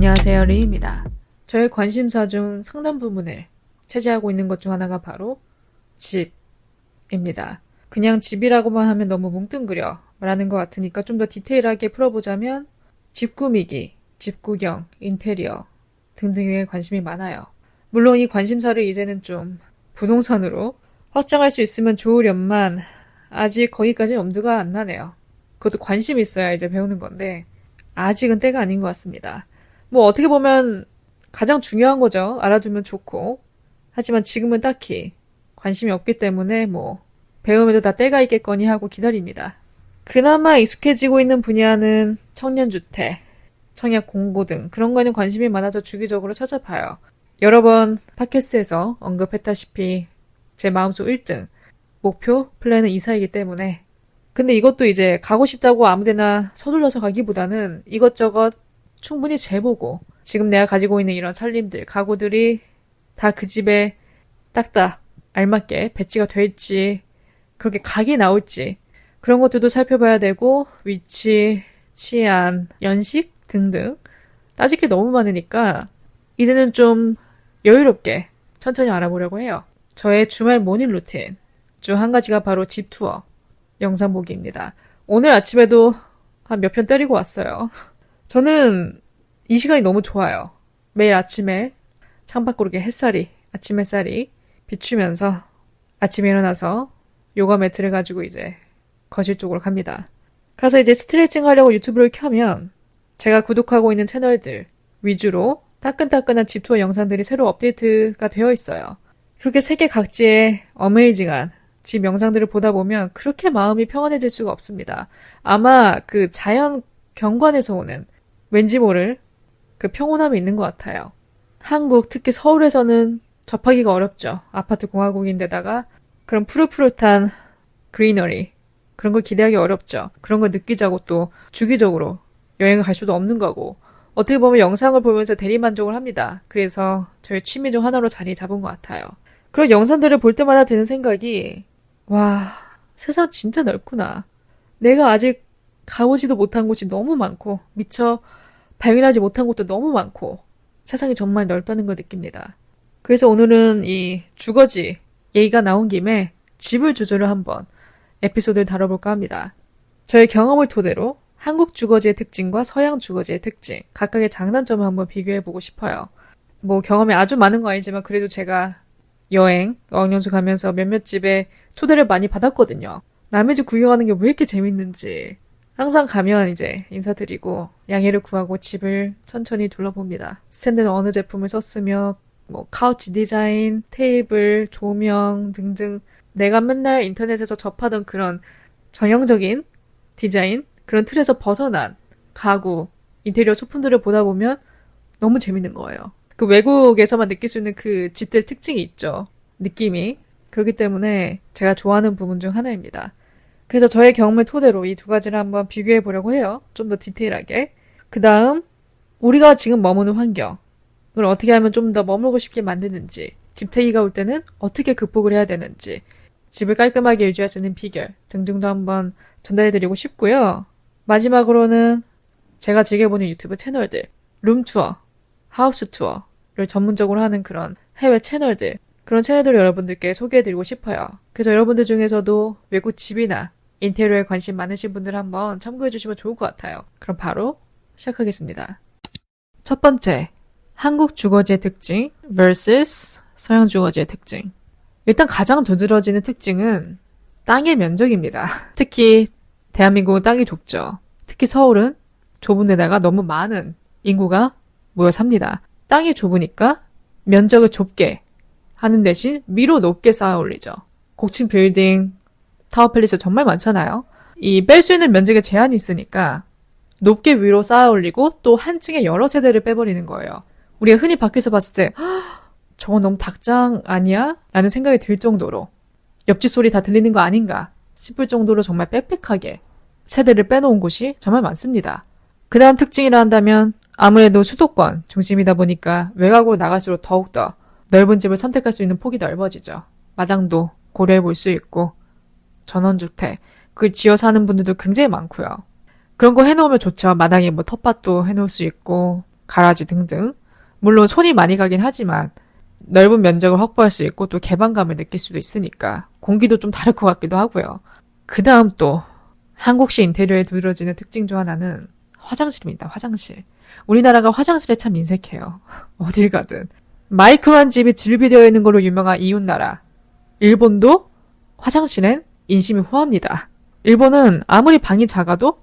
안녕하세요, 리입니다. 저의 관심사 중 상당 부분을 차지하고 있는 것 중 하나가 바로 집입니다. 그냥 집이라고만 하면 너무 뭉뚱그려 말하는 것 같으니까 좀 더 디테일하게 풀어보자면 집 꾸미기, 집 구경, 인테리어 등등에 관심이 많아요. 물론 이 관심사를 이제는 좀 부동산으로 확장할 수 있으면 좋으련만 아직 거기까지 엄두가 안 나네요. 그것도 관심이 있어야 이제 배우는 건데 아직은 때가 아닌 것 같습니다. 뭐 어떻게 보면 가장 중요한 거죠. 알아두면 좋고. 하지만 지금은 딱히 관심이 없기 때문에 뭐 배우면도 다 때가 있겠거니 하고 기다립니다. 그나마 익숙해지고 있는 분야는 청년주택, 청약 공고 등 그런 거에는 관심이 많아져 주기적으로 찾아봐요. 여러 번 팟캐스트에서 언급했다시피 제 마음속 1등 목표 플랜은 이사이기 때문에 근데 이것도 이제 가고 싶다고 아무데나 서둘러서 가기보다는 이것저것 충분히 재보고 지금 내가 가지고 있는 이런 살림들, 가구들이 다 그 집에 딱딱 알맞게 배치가 될지 그렇게 각이 나올지 그런 것들도 살펴봐야 되고 위치, 치안, 연식 등등 따질 게 너무 많으니까 이제는 좀 여유롭게 천천히 알아보려고 해요. 저의 주말 모닝 루틴 중 한 가지가 바로 집 투어 영상 보기입니다. 오늘 아침에도 한 몇 편 때리고 왔어요. 저는 이 시간이 너무 좋아요. 매일 아침에 창밖으로 이렇게 아침 햇살이 비추면서 아침에 일어나서 요가 매트를 가지고 이제 거실 쪽으로 갑니다. 가서 이제 스트레칭 하려고 유튜브를 켜면 제가 구독하고 있는 채널들 위주로 따끈따끈한 집 투어 영상들이 새로 업데이트가 되어 있어요. 그렇게 세계 각지의 어메이징한 집 영상들을 보다 보면 그렇게 마음이 평안해질 수가 없습니다. 아마 그 자연 경관에서 오는 왠지 모를 그 평온함이 있는 것 같아요. 한국, 특히 서울에서는 접하기가 어렵죠. 아파트 공화국인데다가 그런 푸릇푸릇한 그리너리 그런 걸 기대하기 어렵죠. 그런 걸 느끼자고 또 주기적으로 여행을 갈 수도 없는 거고 어떻게 보면 영상을 보면서 대리만족을 합니다. 그래서 저의 취미 중 하나로 자리 잡은 것 같아요. 그런 영상들을 볼 때마다 드는 생각이 와, 세상 진짜 넓구나. 내가 아직 가보지도 못한 곳이 너무 많고 미처 발견하지 못한 곳도 너무 많고 세상이 정말 넓다는 걸 느낍니다. 그래서 오늘은 이 주거지 얘기가 나온 김에 집을 주제로 한번 에피소드를 다뤄볼까 합니다. 저의 경험을 토대로 한국 주거지의 특징과 서양 주거지의 특징, 각각의 장단점을 한번 비교해보고 싶어요. 뭐 경험이 아주 많은 건 아니지만 그래도 제가 여행, 어학연수 가면서 몇몇 집에 초대를 많이 받았거든요. 남의 집 구경하는 게 왜 이렇게 재밌는지 항상 가면 이제 인사드리고 양해를 구하고 집을 천천히 둘러봅니다. 스탠드는 어느 제품을 썼으며 뭐 카우치 디자인, 테이블, 조명 등등 내가 맨날 인터넷에서 접하던 그런 전형적인 디자인, 그런 틀에서 벗어난 가구, 인테리어 소품들을 보다 보면 너무 재밌는 거예요. 그 외국에서만 느낄 수 있는 그 집들 특징이 있죠. 느낌이. 그렇기 때문에 제가 좋아하는 부분 중 하나입니다. 그래서 저의 경험을 토대로 이 두 가지를 한번 비교해 보려고 해요. 좀 더 디테일하게. 그 다음 우리가 지금 머무는 환경을 어떻게 하면 좀 더 머물고 싶게 만드는지, 집태기가 올 때는 어떻게 극복을 해야 되는지, 집을 깔끔하게 유지할 수 있는 비결 등등도 한번 전달해 드리고 싶고요. 마지막으로는 제가 즐겨보는 유튜브 채널들, 룸투어, 하우스 투어를 전문적으로 하는 그런 해외 채널들, 그런 채널들을 여러분들께 소개해드리고 싶어요. 그래서 여러분들 중에서도 외국 집이나 인테리어에 관심 많으신 분들 한번 참고해주시면 좋을 것 같아요. 그럼 바로 시작하겠습니다. 첫 번째, 한국 주거지의 특징 vs 서양 주거지의 특징. 일단 가장 두드러지는 특징은 땅의 면적입니다. 특히 대한민국은 땅이 좁죠. 특히 서울은 좁은 데다가 너무 많은 인구가 모여 삽니다. 땅이 좁으니까 면적을 좁게 하는 대신 위로 높게 쌓아 올리죠. 고층 빌딩, 타워팰리스 정말 많잖아요. 이 뺄 수 있는 면적에 제한이 있으니까 높게 위로 쌓아 올리고 또 한 층에 여러 세대를 빼버리는 거예요. 우리가 흔히 밖에서 봤을 때 저거 너무 닭장 아니야? 라는 생각이 들 정도로 옆집 소리 다 들리는 거 아닌가 싶을 정도로 정말 빽빽하게 세대를 빼놓은 곳이 정말 많습니다. 그 다음 특징이라 한다면 아무래도 수도권 중심이다 보니까 외곽으로 나갈수록 더욱더 넓은 집을 선택할 수 있는 폭이 넓어지죠. 마당도 고려해 볼 수 있고 전원주택, 그걸 지어 사는 분들도 굉장히 많고요. 그런 거 해놓으면 좋죠. 마당에 뭐 텃밭도 해놓을 수 있고 가라지 등등. 물론 손이 많이 가긴 하지만 넓은 면적을 확보할 수 있고 또 개방감을 느낄 수도 있으니까 공기도 좀 다를 것 같기도 하고요. 그 다음 또 한국식 인테리어에 두드러지는 특징 중 하나는 화장실입니다. 화장실. 우리나라가 화장실에 참 인색해요. 어딜 가든. 마이크로한 집이 질비되어 있는 걸로 유명한 이웃나라. 일본도 화장실엔 인심이 후합니다. 일본은 아무리 방이 작아도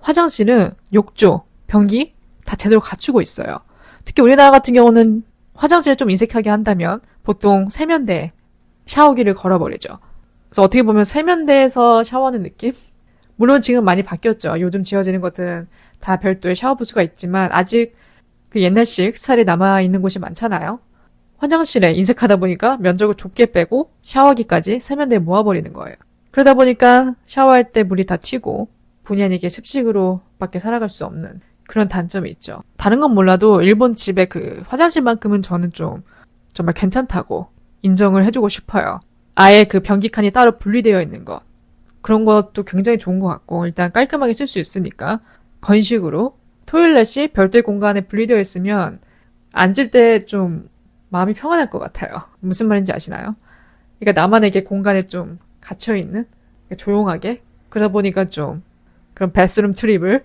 화장실은 욕조, 변기 다 제대로 갖추고 있어요. 특히 우리나라 같은 경우는 화장실을 좀 인색하게 한다면 보통 세면대에 샤워기를 걸어버리죠. 그래서 어떻게 보면 세면대에서 샤워하는 느낌? 물론 지금 많이 바뀌었죠. 요즘 지어지는 것들은 다 별도의 샤워 부스가 있지만 아직 그 옛날식 스타일이 남아있는 곳이 많잖아요. 화장실에 인색하다 보니까 면적을 좁게 빼고 샤워기까지 세면대에 모아버리는 거예요. 그러다 보니까 샤워할 때 물이 다 튀고 본의 아니게 습식으로 밖에 살아갈 수 없는 그런 단점이 있죠. 다른 건 몰라도 일본 집의 그 화장실만큼은 저는 좀 정말 괜찮다고 인정을 해주고 싶어요. 아예 그 변기칸이 따로 분리되어 있는 것. 그런 것도 굉장히 좋은 것 같고 일단 깔끔하게 쓸 수 있으니까 건식으로 토일렛이 별도의 공간에 분리되어 있으면 앉을 때 좀 마음이 평안할 것 같아요. 무슨 말인지 아시나요? 그러니까 나만에게 공간에 좀 갇혀있는 조용하게 그러다 보니까 좀 그런 베스룸 트립을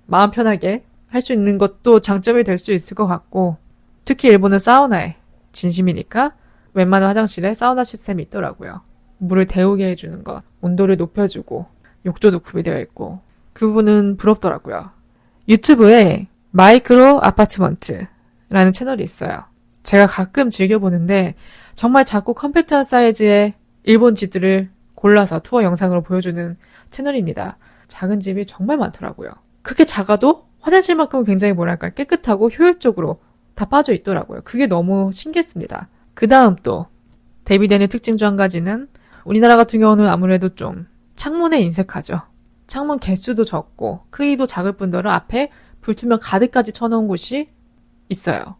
마음 편하게 할 수 있는 것도 장점이 될 수 있을 것 같고 특히 일본은 사우나에 진심이니까 웬만한 화장실에 사우나 시스템이 있더라고요. 물을 데우게 해주는 것, 온도를 높여주고 욕조도 구비되어 있고 그 부분은 부럽더라고요. 유튜브에 마이크로 아파트먼트라는 채널이 있어요. 제가 가끔 즐겨보는데 정말 작고 컴팩트한 사이즈의 일본 집들을 골라서 투어 영상으로 보여주는 채널입니다. 작은 집이 정말 많더라고요. 그렇게 작아도 화장실만큼은 굉장히 뭐랄까 깨끗하고 효율적으로 다 빠져 있더라고요. 그게 너무 신기했습니다. 그 다음 또 대비되는 특징 중 한 가지는 우리나라 같은 경우는 아무래도 좀 창문에 인색하죠. 창문 개수도 적고 크기도 작을 뿐더러 앞에 불투명 가드까지 쳐놓은 곳이 있어요.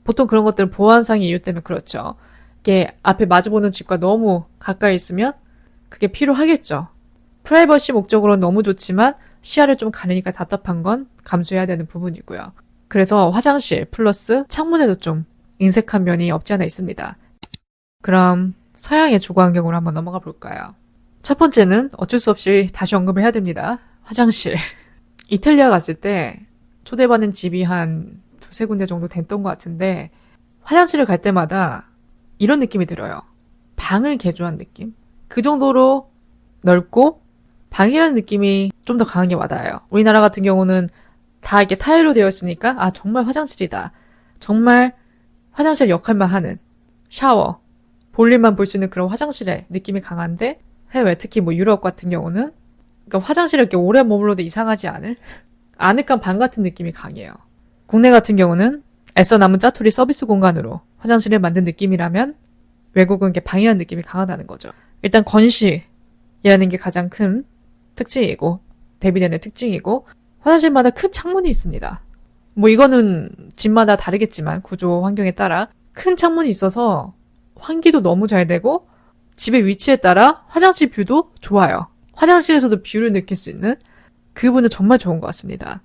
보통 그런 것들은 보안상의 이유 때문에 그렇죠. 이게 앞에 마주보는 집과 너무 가까이 있으면 그게 필요하겠죠. 프라이버시 목적으로는 너무 좋지만 시야를 좀 가리니까 답답한 건 감수해야 되는 부분이고요. 그래서 화장실 플러스 창문에도 좀 인색한 면이 없지 않아 있습니다. 그럼 서양의 주거 환경으로 한번 넘어가 볼까요? 첫 번째는 어쩔 수 없이 다시 언급을 해야 됩니다. 화장실. 이탈리아 갔을 때 초대받은 집이 한 두세 군데 정도 됐던 것 같은데 화장실을 갈 때마다 이런 느낌이 들어요. 방을 개조한 느낌? 그 정도로 넓고 방이라는 느낌이 좀 더 강하게 와닿아요. 우리나라 같은 경우는 다 이렇게 타일로 되어 있으니까 아 정말 화장실이다. 정말 화장실 역할만 하는 샤워, 볼일만 볼 수 있는 그런 화장실의 느낌이 강한데 해외 특히 뭐 유럽 같은 경우는 그러니까 화장실에 이렇게 오래 머물러도 이상하지 않을 아늑한 방 같은 느낌이 강해요. 국내 같은 경우는 애써 남은 짜투리 서비스 공간으로 화장실을 만든 느낌이라면 외국은 이게 방이라는 느낌이 강하다는 거죠. 일단 건식이라는 게 가장 큰 특징이고 대비되는 특징이고 화장실마다 큰 창문이 있습니다. 뭐 이거는 집마다 다르겠지만 구조 환경에 따라 큰 창문이 있어서 환기도 너무 잘 되고 집의 위치에 따라 화장실 뷰도 좋아요. 화장실에서도 뷰를 느낄 수 있는 그 부분은 정말 좋은 것 같습니다.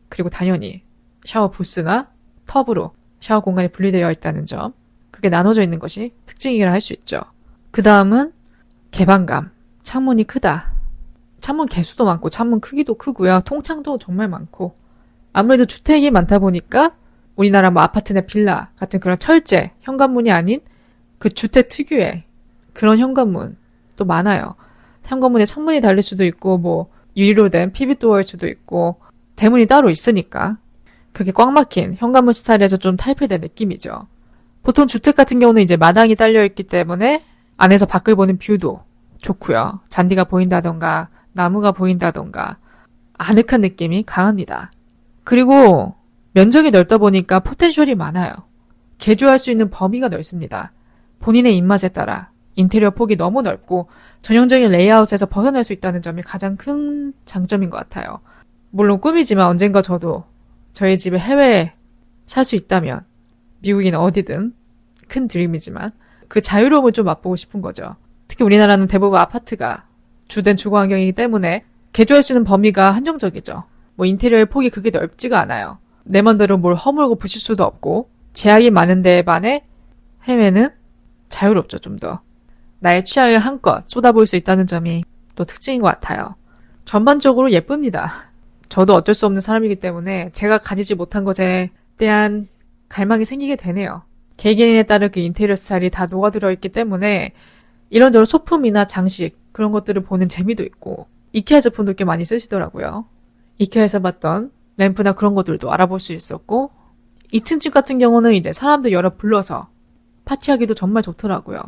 그리고 당연히 샤워 부스나 텁으로 샤워 공간이 분리되어 있다는 점 그렇게 나눠져 있는 것이 특징이라 할 수 있죠. 그 다음은 개방감. 창문이 크다. 창문 개수도 많고 창문 크기도 크고요. 통창도 정말 많고 아무래도 주택이 많다 보니까 우리나라 뭐 아파트나 빌라 같은 그런 철제 현관문이 아닌 그 주택 특유의 그런 현관문도 많아요. 현관문에 창문이 달릴 수도 있고 뭐 유리로 된 피빗도어일 수도 있고 대문이 따로 있으니까 그렇게 꽉 막힌 현관문 스타일에서 좀 탈피된 느낌이죠. 보통 주택 같은 경우는 이제 마당이 딸려있기 때문에 안에서 밖을 보는 뷰도 좋고요. 잔디가 보인다던가 나무가 보인다던가 아늑한 느낌이 강합니다. 그리고 면적이 넓다 보니까 포텐셜이 많아요. 개조할 수 있는 범위가 넓습니다. 본인의 입맛에 따라 인테리어 폭이 너무 넓고 전형적인 레이아웃에서 벗어날 수 있다는 점이 가장 큰 장점인 것 같아요. 물론 꿈이지만 언젠가 저도 저희 집에 해외에 살 수 있다면 미국이나 어디든 큰 드림이지만 그 자유로움을 좀 맛보고 싶은 거죠. 특히 우리나라는 대부분 아파트가 주된 주거 환경이기 때문에 개조할 수 있는 범위가 한정적이죠. 뭐 인테리어의 폭이 그렇게 넓지가 않아요. 내 맘대로 뭘 허물고 부실 수도 없고 제약이 많은 데에 반해 해외는 자유롭죠, 좀 더. 나의 취향을 한껏 쏟아부을 수 있다는 점이 또 특징인 것 같아요. 전반적으로 예쁩니다. 저도 어쩔 수 없는 사람이기 때문에 제가 가지지 못한 것에 대한 갈망이 생기게 되네요. 개개인에 따른 그 인테리어 스타일이 다 녹아들어 있기 때문에 이런저런 소품이나 장식 그런 것들을 보는 재미도 있고 이케아 제품도 꽤 많이 쓰시더라고요. 이케아에서 봤던 램프나 그런 것들도 알아볼 수 있었고 2층 집 같은 경우는 이제 사람들 여러 불러서 파티하기도 정말 좋더라고요.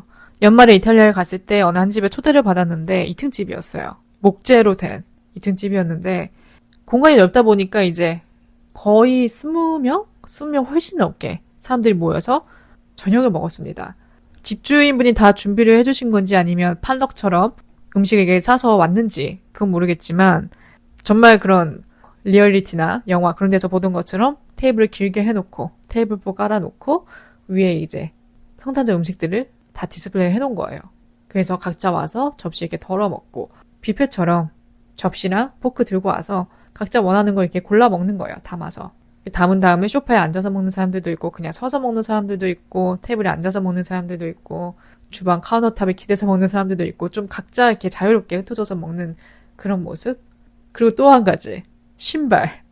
연말에 이탈리아에 갔을 때 어느 한 집에 초대를 받았는데 2층 집이었어요. 목재로 된 2층 집이었는데 공간이 넓다 보니까 이제 거의 20명? 20명 훨씬 넘게 사람들이 모여서 저녁을 먹었습니다. 집주인분이 다 준비를 해주신 건지 아니면 팔럭처럼 음식을 싸서 왔는지 그건 모르겠지만 정말 그런 리얼리티나 영화 그런 데서 보던 것처럼 테이블을 길게 해놓고 테이블보 깔아놓고 위에 이제 성탄절 음식들을 다 디스플레이를 해놓은 거예요. 그래서 각자 와서 접시 이렇게 덜어 먹고 뷔페처럼 접시랑 포크 들고 와서 각자 원하는 걸 이렇게 골라 먹는 거예요. 담아서. 담은 다음에 소파에 앉아서 먹는 사람들도 있고 그냥 서서 먹는 사람들도 있고 테이블에 앉아서 먹는 사람들도 있고 주방 카운터탑에 기대서 먹는 사람들도 있고 좀 각자 이렇게 자유롭게 흩어져서 먹는 그런 모습. 그리고 또 한 가지 신발.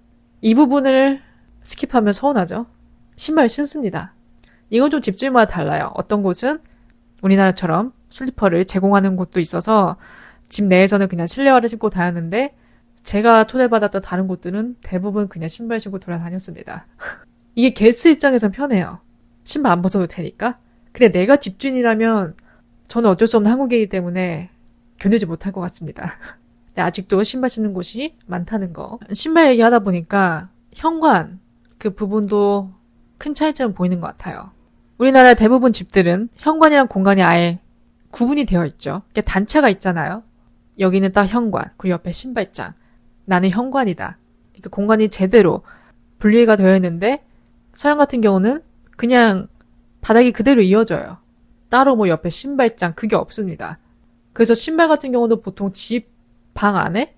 이 부분을 스킵하면 서운하죠. 신발 신습니다. 이건 좀 집주인마다 달라요. 어떤 곳은 우리나라처럼 슬리퍼를 제공하는 곳도 있어서 집 내에서는 그냥 실내화를 신고 다녔는데 제가 초대받았던 다른 곳들은 대부분 그냥 신발 신고 돌아다녔습니다. 이게 게스트 입장에선 편해요. 신발 안 벗어도 되니까. 근데 내가 집주인이라면 저는 어쩔 수 없는 한국이기 때문에 견디지 못할 것 같습니다. 근데 아직도 신발 신는 곳이 많다는 거. 신발 얘기하다 보니까 현관 그 부분도 큰 차이점이 보이는 것 같아요. 우리나라 대부분 집들은 현관이랑 공간이 아예 구분이 되어 있죠. 이게 단차가 있잖아요. 여기는 딱 현관, 그리고 옆에 신발장. 나는 현관이다. 그러니까 공간이 제대로 분리가 되어 있는데 서양 같은 경우는 그냥 바닥이 그대로 이어져요. 따로 뭐 옆에 신발장 그게 없습니다. 그래서 신발 같은 경우도 보통 집 방 안에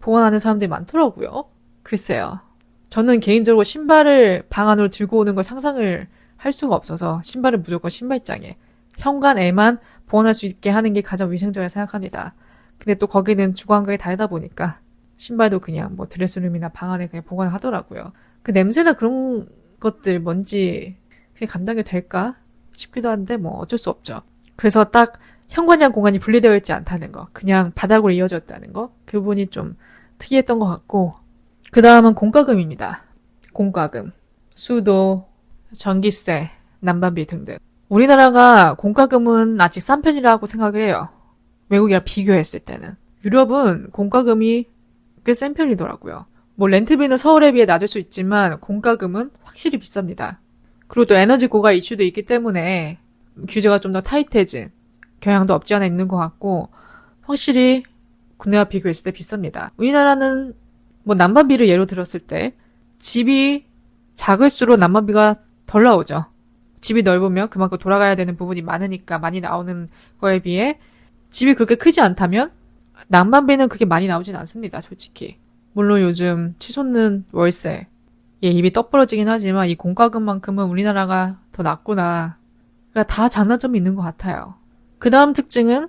보관하는 사람들이 많더라고요. 글쎄요. 저는 개인적으로 신발을 방 안으로 들고 오는 걸 상상을 할 수가 없어서 신발은 무조건 신발장에 현관에만 보관할 수 있게 하는 게 가장 위생적이라 생각합니다. 근데 또 거기는 주관각이 다르다 보니까 신발도 그냥 뭐 드레스룸이나 방 안에 그냥 보관을 하더라고요. 그 냄새나 그런 것들 뭔지 그게 감당이 될까 싶기도 한데 뭐 어쩔 수 없죠. 그래서 딱 현관이랑 공간이 분리되어 있지 않다는 거, 그냥 바닥으로 이어졌다는 거, 그 부분이 좀 특이했던 것 같고 그 다음은 공과금입니다. 공과금, 수도, 전기세, 난방비 등등. 우리나라가 공과금은 아직 싼 편이라고 생각을 해요. 외국이랑 비교했을 때는. 유럽은 공과금이 꽤 센 편이더라고요. 뭐 렌트비는 서울에 비해 낮을 수 있지만 공과금은 확실히 비쌉니다. 그리고 또 에너지 고가 이슈도 있기 때문에 규제가 좀 더 타이트해진 경향도 없지 않아 있는 것 같고 확실히 국내와 비교했을 때 비쌉니다. 우리나라는 뭐 난방비를 예로 들었을 때 집이 작을수록 난방비가 덜 나오죠. 집이 넓으면 그만큼 돌아가야 되는 부분이 많으니까 많이 나오는 거에 비해 집이 그렇게 크지 않다면 난방비는 그렇게 많이 나오진 않습니다. 솔직히. 물론 요즘 치솟는 월세에 입이 떡 벌어지긴 하지만 이 공과금만큼은 우리나라가 더 낫구나. 그러니까 다 장단점이 있는 것 같아요. 그 다음 특징은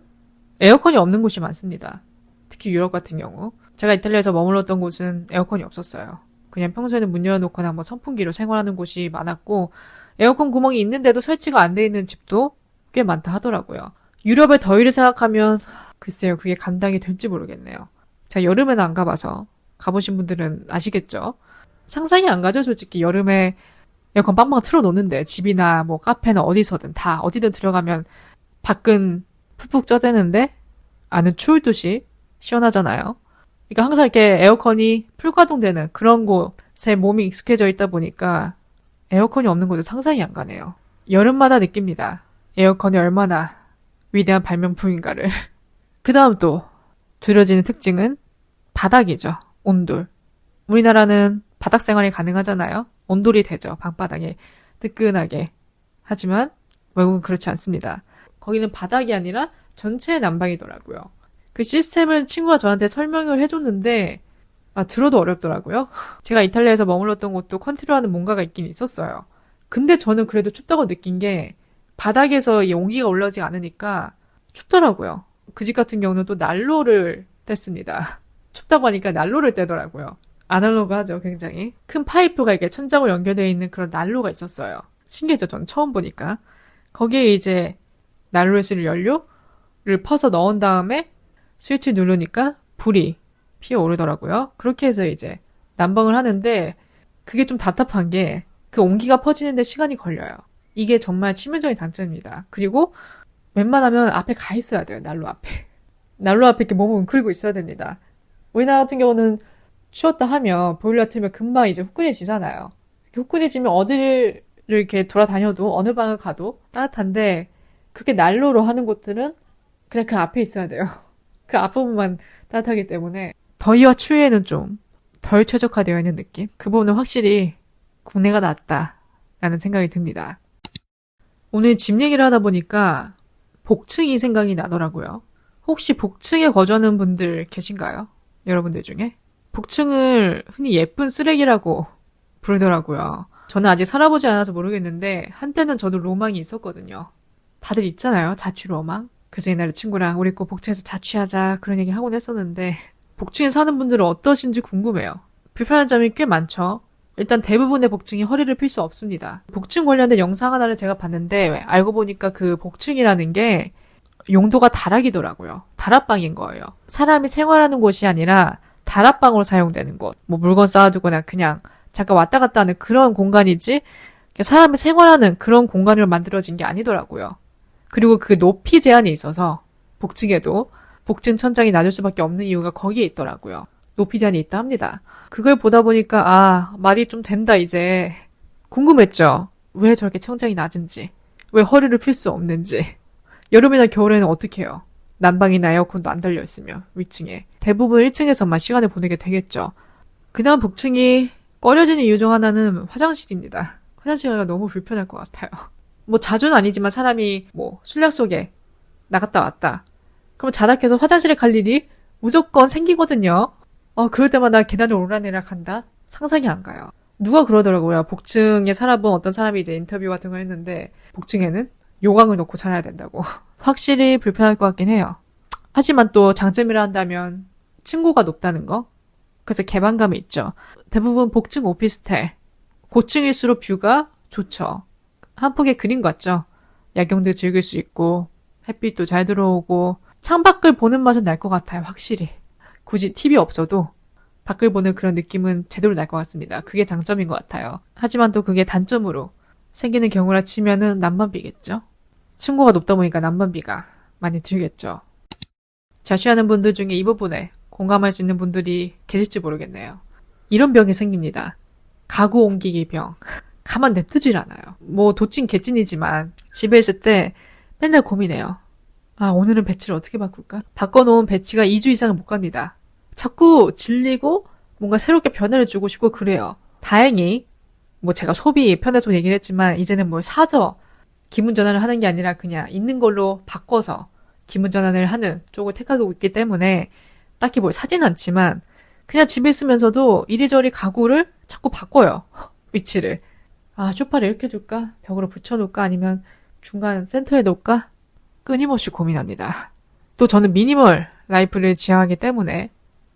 에어컨이 없는 곳이 많습니다. 특히 유럽 같은 경우. 제가 이탈리아에서 머물렀던 곳은 에어컨이 없었어요. 그냥 평소에는 문 열어놓거나 뭐 선풍기로 생활하는 곳이 많았고 에어컨 구멍이 있는데도 설치가 안 돼 있는 집도 꽤 많다 하더라고요. 유럽의 더위를 생각하면 글쎄요, 그게 감당이 될지 모르겠네요. 제가 여름에는 안 가봐서 가보신 분들은 아시겠죠? 상상이 안 가죠, 솔직히. 여름에 에어컨 빵빵 틀어놓는데 집이나 뭐 카페나 어디서든 다 어디든 들어가면 밖은 푹푹 쪄대는데 안은 추울 듯이 시원하잖아요. 그러니까 항상 이렇게 에어컨이 풀가동되는 그런 곳에 몸이 익숙해져 있다 보니까 에어컨이 없는 곳은 상상이 안 가네요. 여름마다 느낍니다. 에어컨이 얼마나 위대한 발명품인가를. 그 다음 또 두려지는 특징은 바닥이죠. 온돌. 우리나라는 바닥 생활이 가능하잖아요. 온돌이 되죠. 방바닥에 뜨끈하게. 하지만 외국은 그렇지 않습니다. 거기는 바닥이 아니라 전체 난방이더라고요. 그 시스템을 친구가 저한테 설명을 해줬는데 들어도 어렵더라고요. 제가 이탈리아에서 머물렀던 곳도 컨트롤하는 뭔가가 있긴 있었어요. 근데 저는 그래도 춥다고 느낀 게 바닥에서 이 온기가 올라오지 않으니까 춥더라고요. 그 집 같은 경우는 또 난로를 뗐습니다. 춥다고 하니까 난로를 떼더라고요. 아날로그하죠, 굉장히. 큰 파이프가 이렇게 천장으로 연결되어 있는 그런 난로가 있었어요. 신기했죠, 전 처음 보니까. 거기에 이제 난로에 쓸 연료를 퍼서 넣은 다음에 스위치 누르니까 불이 피어오르더라고요. 그렇게 해서 이제 난방을 하는데 그게 좀 답답한 게 그 온기가 퍼지는데 시간이 걸려요. 이게 정말 치명적인 단점입니다. 그리고 웬만하면 앞에 가 있어야 돼요, 난로 앞에. 난로 앞에 이렇게 몸을 웅크리고 있어야 됩니다. 우리나라 같은 경우는 추웠다 하면 보일러 틀면 금방 이제 후끈해지잖아요. 후끈해지면 어디를 이렇게 돌아다녀도 어느 방을 가도 따뜻한데 그렇게 난로로 하는 곳들은 그냥 그 앞에 있어야 돼요. 그 앞부분만 따뜻하기 때문에 더위와 추위에는 좀 덜 최적화되어 있는 느낌? 그 부분은 확실히 국내가 낫다라는 생각이 듭니다. 오늘 집 얘기를 하다 보니까 복층이 생각이 나더라고요. 혹시 복층에 거주하는 분들 계신가요? 여러분들 중에? 복층을 흔히 예쁜 쓰레기라고 부르더라고요. 저는 아직 살아보지 않아서 모르겠는데 한때는 저도 로망이 있었거든요. 다들 있잖아요, 자취로망. 그래서 옛날에 친구랑 우리 꼭 복층에서 자취하자 그런 얘기 하곤 했었는데 복층에 사는 분들은 어떠신지 궁금해요. 불편한 점이 꽤 많죠. 일단 대부분의 복층이 허리를 필 수 없습니다. 복층 관련된 영상 하나를 제가 봤는데 알고 보니까 그 복층이라는 게 용도가 다락이더라고요. 다락방인 거예요. 사람이 생활하는 곳이 아니라 다락방으로 사용되는 곳. 뭐 물건 쌓아두거나 그냥 잠깐 왔다 갔다 하는 그런 공간이지 사람이 생활하는 그런 공간으로 만들어진 게 아니더라고요. 그리고 그 높이 제한이 있어서 복층에도 복층 천장이 낮을 수밖에 없는 이유가 거기에 있더라고요. 높이 제한이 있다 합니다. 그걸 보다 보니까 말이 좀 된다 이제. 궁금했죠. 왜 저렇게 천장이 낮은지. 왜 허리를 필 수 없는지. 여름이나 겨울에는 어떻게 해요? 난방이나 에어컨도 안 달려있으며 위층에. 대부분 1층에서만 시간을 보내게 되겠죠. 그다음 복층이 꺼려지는 이유 중 하나는 화장실입니다. 화장실이 너무 불편할 것 같아요. 뭐 자주는 아니지만 사람이 뭐 술약 속에 나갔다 왔다. 그럼 자락해서 화장실에 갈 일이 무조건 생기거든요. 그럴 때마다 계단을 오르락내리락 한다? 상상이 안 가요. 누가 그러더라고요. 복층에 살아본 어떤 사람이 이제 인터뷰 같은 걸 했는데 복층에는 요강을 놓고 살아야 된다고. 확실히 불편할 것 같긴 해요. 하지만 또 장점이라 한다면 층고가 높다는 거? 그래서 개방감이 있죠. 대부분 복층 오피스텔. 고층일수록 뷰가 좋죠. 한 폭의 그림 같죠. 야경도 즐길 수 있고 햇빛도 잘 들어오고 창밖을 보는 맛은 날 것 같아요. 확실히. 굳이 TV 없어도 밖을 보는 그런 느낌은 제대로 날 것 같습니다. 그게 장점인 것 같아요. 하지만 또 그게 단점으로 생기는 경우라 치면은 난방비겠죠. 층고가 높다 보니까 난방비가 많이 들겠죠. 자취하는 분들 중에 이 부분에 공감할 수 있는 분들이 계실지 모르겠네요. 이런 병이 생깁니다. 가구 옮기기 병. 가만 냅두질 않아요. 뭐 도찐 개찐이지만 집에 있을 때 맨날 고민해요. 오늘은 배치를 어떻게 바꿀까? 바꿔놓은 배치가 2주 이상은 못 갑니다. 자꾸 질리고 뭔가 새롭게 변화를 주고 싶고 그래요. 다행히 뭐 제가 소비 편에서 얘기를 했지만 이제는 뭘 사서 기분 전환을 하는 게 아니라 그냥 있는 걸로 바꿔서 기분 전환을 하는 쪽을 택하고 있기 때문에 딱히 뭘 사진 않지만 그냥 집에 있으면서도 이리저리 가구를 자꾸 바꿔요. 위치를. 소파를 이렇게 둘까? 벽으로 붙여놓을까? 아니면 중간 센터에 놓을까? 끊임없이 고민합니다. 또 저는 미니멀 라이프를 지향하기 때문에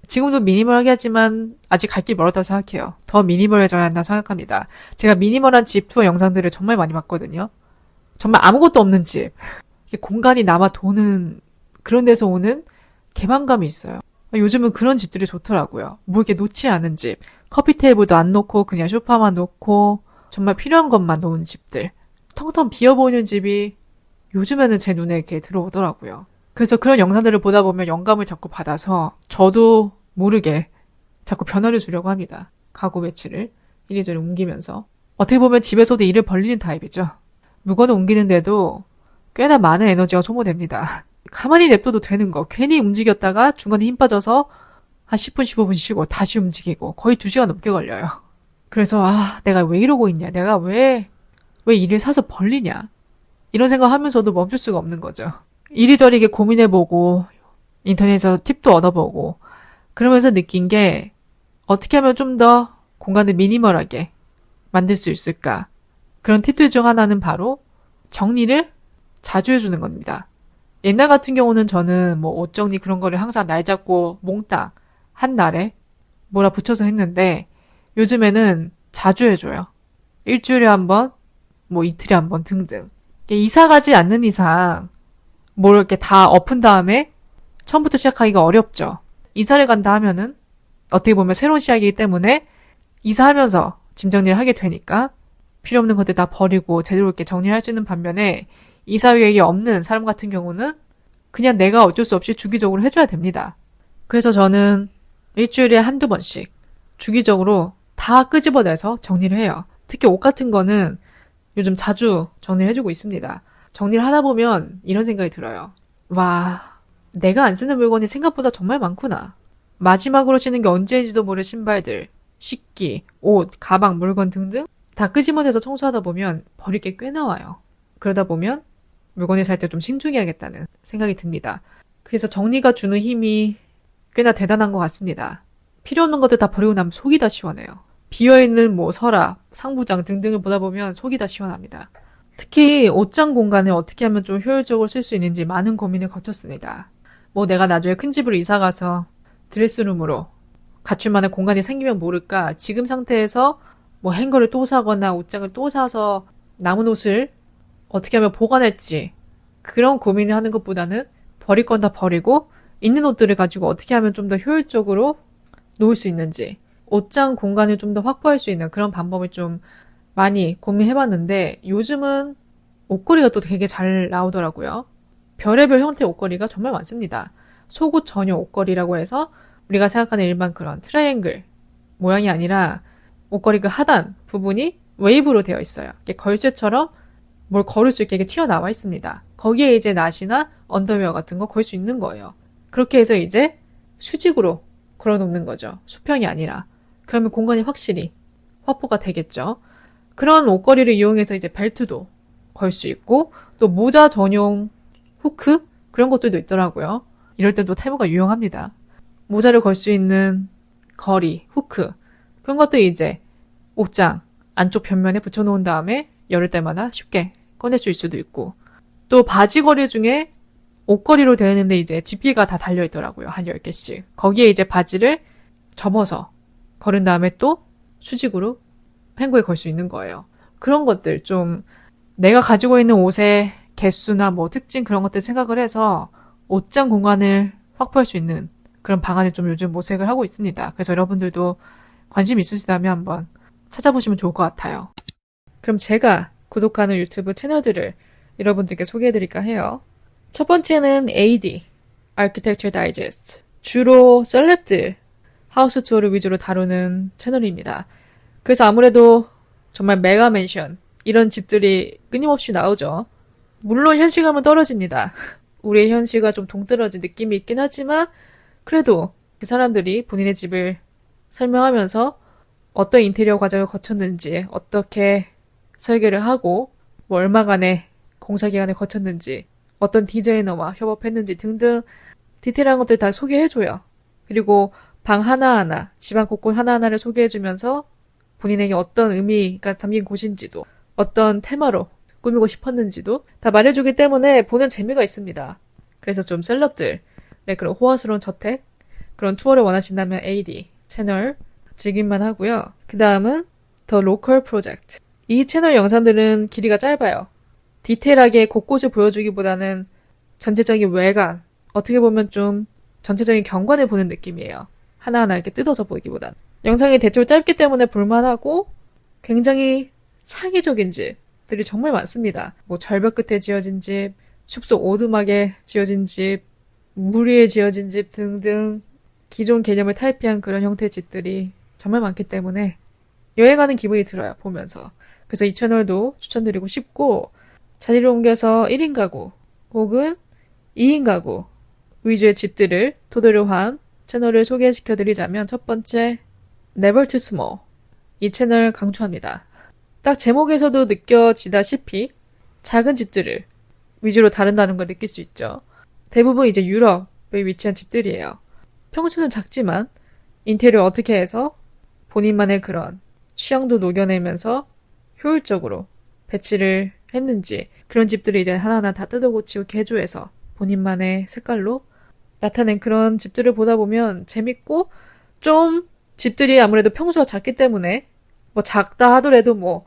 지금도 미니멀하게 하지만 아직 갈 길 멀었다고 생각해요. 더 미니멀해져야 한다 생각합니다. 제가 미니멀한 집 투어 영상들을 정말 많이 봤거든요. 정말 아무것도 없는 집. 공간이 남아 도는 그런 데서 오는 개방감이 있어요. 요즘은 그런 집들이 좋더라고요. 뭐 이렇게 놓지 않은 집. 커피 테이블도 안 놓고 그냥 소파만 놓고 정말 필요한 것만 놓은 집들. 텅텅 비어 보이는 집이 요즘에는 제 눈에 이렇게 들어오더라고요. 그래서 그런 영상들을 보다 보면 영감을 자꾸 받아서 저도 모르게 자꾸 변화를 주려고 합니다. 가구 배치를 이리저리 옮기면서. 어떻게 보면 집에서도 일을 벌리는 타입이죠. 물건을 옮기는데도 꽤나 많은 에너지가 소모됩니다. 가만히 냅둬도 되는 거. 괜히 움직였다가 중간에 힘 빠져서 한 10분, 15분 쉬고 다시 움직이고 거의 2시간 넘게 걸려요. 그래서 내가 왜 이러고 있냐. 내가 왜 일을 사서 벌리냐. 이런 생각하면서도 멈출 수가 없는 거죠. 이리저리 고민해보고 인터넷에서 팁도 얻어보고 그러면서 느낀 게 어떻게 하면 좀 더 공간을 미니멀하게 만들 수 있을까? 그런 팁들 중 하나는 바로 정리를 자주 해주는 겁니다. 옛날 같은 경우는 저는 뭐 옷 정리 그런 거를 항상 날 잡고 몽땅 한 날에 몰아붙여서 했는데 요즘에는 자주 해줘요. 일주일에 한 번, 뭐 이틀에 한 번 등등. 이사 가지 않는 이상 뭘 이렇게 다 엎은 다음에 처음부터 시작하기가 어렵죠. 이사를 간다 하면은 어떻게 보면 새로운 시작이기 때문에 이사하면서 짐 정리를 하게 되니까 필요 없는 것들 다 버리고 제대로 이렇게 정리를 할 수 있는 반면에 이사 계획이 없는 사람 같은 경우는 그냥 내가 어쩔 수 없이 주기적으로 해줘야 됩니다. 그래서 저는 일주일에 한두 번씩 주기적으로 다 끄집어내서 정리를 해요. 특히 옷 같은 거는 요즘 자주 정리를 해주고 있습니다. 정리를 하다 보면 이런 생각이 들어요. 와, 내가 안 쓰는 물건이 생각보다 정말 많구나. 마지막으로 신은 게 언제인지도 모를 신발들, 식기, 옷, 가방, 물건 등등 다 끄집어내서 청소하다 보면 버릴 게 꽤 나와요. 그러다 보면 물건을 살 때 좀 신중해야겠다는 생각이 듭니다. 그래서 정리가 주는 힘이 꽤나 대단한 것 같습니다. 필요 없는 것들 다 버리고 나면 속이 다 시원해요. 비어있는 뭐 서랍, 상부장 등등을 보다 보면 속이 다 시원합니다. 특히 옷장 공간을 어떻게 하면 좀 효율적으로 쓸 수 있는지 많은 고민을 거쳤습니다. 뭐 내가 나중에 큰 집으로 이사가서 드레스룸으로 갖출 만한 공간이 생기면 모를까 지금 상태에서 뭐 행거를 또 사거나 옷장을 또 사서 남은 옷을 어떻게 하면 보관할지 그런 고민을 하는 것보다는 버릴 건 다 버리고 있는 옷들을 가지고 어떻게 하면 좀 더 효율적으로 놓을 수 있는지 옷장 공간을 좀 더 확보할 수 있는 그런 방법을 좀 많이 고민해봤는데 요즘은 옷걸이가 또 되게 잘 나오더라고요. 별의별 형태의 옷걸이가 정말 많습니다. 속옷 전용 옷걸이라고 해서 우리가 생각하는 일반 그런 트라이앵글 모양이 아니라 옷걸이 그 하단 부분이 웨이브로 되어 있어요. 이게 걸쇠처럼 뭘 걸을 수 있게 튀어나와 있습니다. 거기에 이제 나시나 언더웨어 같은 거 걸 수 있는 거예요. 그렇게 해서 이제 수직으로 걸어놓는 거죠. 수평이 아니라. 그러면 공간이 확실히 확보가 되겠죠. 그런 옷걸이를 이용해서 이제 벨트도 걸 수 있고 또 모자 전용 후크 그런 것들도 있더라고요. 이럴 때도 테무가 유용합니다. 모자를 걸 수 있는 거리, 후크 그런 것도 이제 옷장 안쪽 벽면에 붙여놓은 다음에 열을 때마다 쉽게 꺼내줄 수도 있고 또 바지걸이 중에 옷걸이로 되어 있는데 이제 집게가 다 달려있더라고요. 한 10개씩. 거기에 이제 바지를 접어서 걸은 다음에 또 수직으로 행거에 걸 수 있는 거예요. 그런 것들 좀 내가 가지고 있는 옷의 개수나 뭐 특징 그런 것들 생각을 해서 옷장 공간을 확보할 수 있는 그런 방안을 좀 요즘 모색을 하고 있습니다. 그래서 여러분들도 관심 있으시다면 한번 찾아보시면 좋을 것 같아요. 그럼 제가 구독하는 유튜브 채널들을 여러분들께 소개해드릴까 해요. 첫 번째는 AD, Architecture Digest. 주로 셀럽들, 하우스 투어를 위주로 다루는 채널입니다. 그래서 아무래도 정말 메가 맨션, 이런 집들이 끊임없이 나오죠. 물론 현실감은 떨어집니다. 우리의 현실과 좀 동떨어진 느낌이 있긴 하지만 그래도 그 사람들이 본인의 집을 설명하면서 어떤 인테리어 과정을 거쳤는지, 어떻게 설계를 하고 뭐 얼마간의 공사 기간을 거쳤는지, 어떤 디자이너와 협업했는지 등등 디테일한 것들 다 소개해줘요. 그리고 방 하나하나, 집안 곳곳 하나하나를 소개해주면서 본인에게 어떤 의미가 담긴 곳인지도, 어떤 테마로 꾸미고 싶었는지도 다 말해주기 때문에 보는 재미가 있습니다. 그래서 좀 셀럽들, 그런 호화스러운 저택, 그런 투어를 원하신다면 AD 채널 즐길만 하고요. 그 다음은 The Local Project. 이 채널 영상들은 길이가 짧아요. 디테일하게 곳곳을 보여주기보다는 전체적인 외관, 어떻게 보면 좀 전체적인 경관을 보는 느낌이에요. 하나하나 이렇게 뜯어서 보기보단. 영상이 대충 짧기 때문에 볼만하고 굉장히 창의적인 집들이 정말 많습니다. 뭐 절벽 끝에 지어진 집, 숲속 오두막에 지어진 집, 물 위에 지어진 집 등등 기존 개념을 탈피한 그런 형태의 집들이 정말 많기 때문에 여행하는 기분이 들어요, 보면서. 그래서 이 채널도 추천드리고 싶고 자리를 옮겨서 1인 가구 혹은 2인 가구 위주의 집들을 토대로 한 채널을 소개시켜드리자면 첫 번째 Never Too Small. 이 채널 강추합니다. 딱 제목에서도 느껴지다시피 작은 집들을 위주로 다룬다는 걸 느낄 수 있죠. 대부분 이제 유럽에 위치한 집들이에요. 평수는 작지만 인테리어 어떻게 해서 본인만의 그런 취향도 녹여내면서 효율적으로 배치를 했는지 그런 집들이 이제 하나하나 다 뜯어고치고 개조해서 본인만의 색깔로 나타낸 그런 집들을 보다 보면 재밌고 좀 집들이 아무래도 평수가 작기 때문에 뭐 작다 하더라도 뭐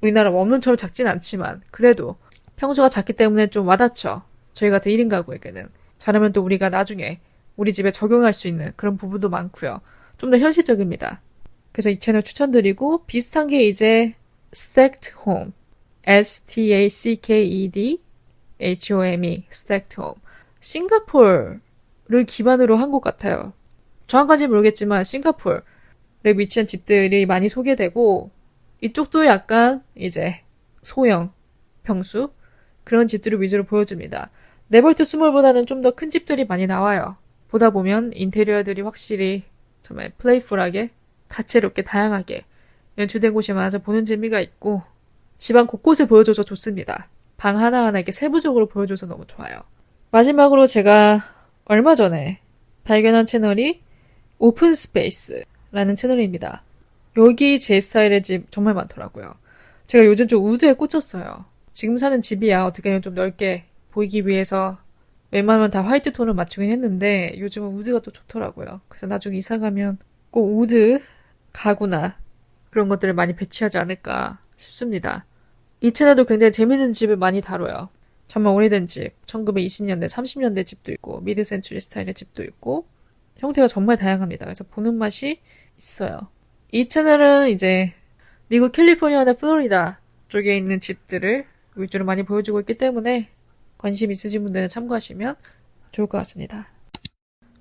우리나라 원룸처럼 작진 않지만 그래도 평수가 작기 때문에 좀 와닿죠. 저희 같은 1인 가구에게는. 잘하면 또 우리가 나중에 우리 집에 적용할 수 있는 그런 부분도 많고요. 좀 더 현실적입니다. 그래서 이 채널 추천드리고 비슷한 게 이제 Stacked Home, STACKED HOME, Stacked Home. 싱가포르를 기반으로 한 것 같아요. 정확한지 모르겠지만 싱가포르에 위치한 집들이 많이 소개되고 이쪽도 약간 이제 소형 평수 그런 집들을 위주로 보여줍니다. 네벌트 스몰보다는 좀 더 큰 집들이 많이 나와요. 보다 보면 인테리어들이 확실히 정말 플레이풀하게 다채롭게 다양하게 연출된 곳이 많아서 보는 재미가 있고 집안 곳곳을 보여줘서 좋습니다. 방 하나하나 이렇게 세부적으로 보여줘서 너무 좋아요. 마지막으로 제가 얼마 전에 발견한 채널이 오픈스페이스라는 채널입니다. 여기 제 스타일의 집 정말 많더라고요. 제가 요즘 좀 우드에 꽂혔어요. 지금 사는 집이야 어떻게든 좀 넓게 보이기 위해서 웬만하면 다 화이트 톤을 맞추긴 했는데 요즘은 우드가 또 좋더라고요. 그래서 나중에 이사 가면 꼭 우드 가구나 그런 것들을 많이 배치하지 않을까 싶습니다. 이 채널도 굉장히 재밌는 집을 많이 다뤄요. 정말 오래된 집, 1920년대, 30년대 집도 있고 미드 센추리 스타일의 집도 있고 형태가 정말 다양합니다. 그래서 보는 맛이 있어요. 이 채널은 이제 미국 캘리포니아나 플로리다 쪽에 있는 집들을 위주로 많이 보여주고 있기 때문에 관심 있으신 분들은 참고하시면 좋을 것 같습니다.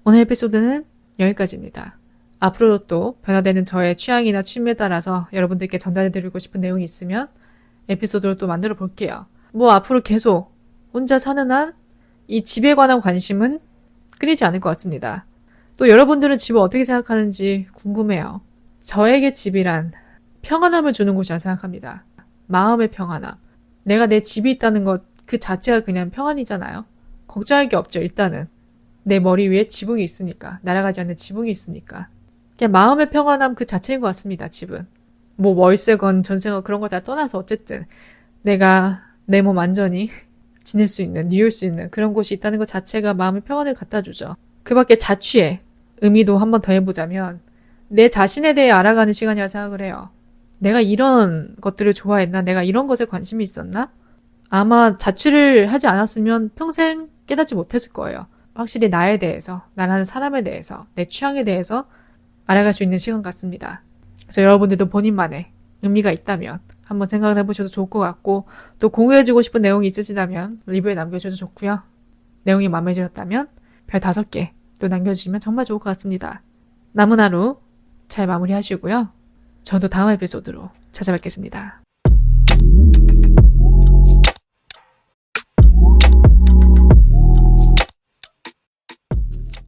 오늘 에피소드는 여기까지입니다. 앞으로도 또 변화되는 저의 취향이나 취미에 따라서 여러분들께 전달해드리고 싶은 내용이 있으면 에피소드를 또 만들어 볼게요. 뭐 앞으로 계속 혼자 사는 한 이 집에 관한 관심은 끊이지 않을 것 같습니다. 또 여러분들은 집을 어떻게 생각하는지 궁금해요. 저에게 집이란 평안함을 주는 곳이라 생각합니다. 마음의 평안함. 내가 내 집이 있다는 것 그 자체가 그냥 평안이잖아요. 걱정할 게 없죠. 일단은 내 머리 위에 지붕이 있으니까 날아가지 않는 지붕이 있으니까 그냥 마음의 평안함 그 자체인 것 같습니다. 집은 뭐 월세건 전세건 그런 걸 다 떠나서 어쨌든 내가 내 몸 완전히 지낼 수 있는 누울 수 있는 그런 곳이 있다는 것 자체가 마음의 평안을 갖다 주죠. 그 밖에 자취의 의미도 한번 더 해보자면 내 자신에 대해 알아가는 시간이라 생각을 해요. 내가 이런 것들을 좋아했나? 내가 이런 것에 관심이 있었나? 아마 자취를 하지 않았으면 평생 깨닫지 못했을 거예요. 확실히 나에 대해서, 나라는 사람에 대해서, 내 취향에 대해서 알아갈 수 있는 시간 같습니다. 그래서 여러분들도 본인만의 의미가 있다면 한번 생각을 해보셔도 좋을 것 같고 또 공유해주고 싶은 내용이 있으시다면 리뷰에 남겨주셔도 좋고요. 내용이 마음에 드셨다면 별 5개 또 남겨주시면 정말 좋을 것 같습니다. 남은 하루 잘 마무리하시고요. 저도 다음 에피소드로 찾아뵙겠습니다.